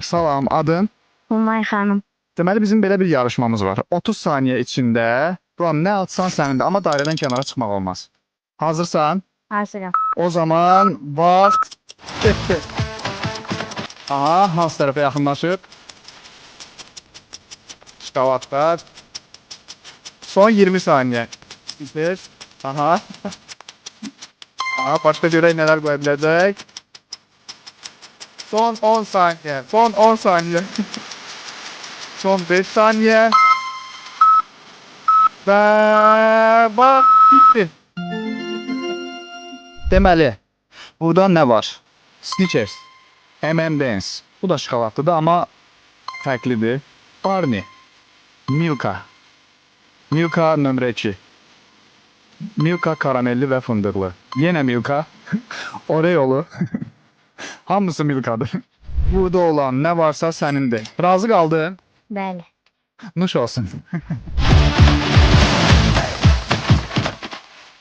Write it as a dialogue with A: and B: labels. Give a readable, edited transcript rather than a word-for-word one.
A: Salam, adın?
B: Umay xanım.
A: Deməli bizim belə bir yarışmamız var. 30 saniyə içində buram nə atsan sənindir, amma dairədən kənara çıxmaq olmaz. Hazırsan?
B: Hazırım.
A: O zaman vaxt getdi. Aha, hansı tərəfə yaxınlaşıb? Şkavatlar. Son 20 saniyə. Bitir. Aha. Aha, başqa görək nələr qoya biləcək. Son 10 saniyə. Son 10 saniyə. Son 5 saniyə. Və bax, bitti. Deməli, burada nə var? Snickers, M&M's. Bu da şokoladlıdır, amma fərqlidir. Barney, Milka. Milka nömrə 2. Milka karamelli və fındıqlı. Yenə Milka. Oreo'lu. Hamısı Milka'dır. Burada olan nə varsa sənindir. Razı qaldın?
B: Bəli.
A: Nuş olsun.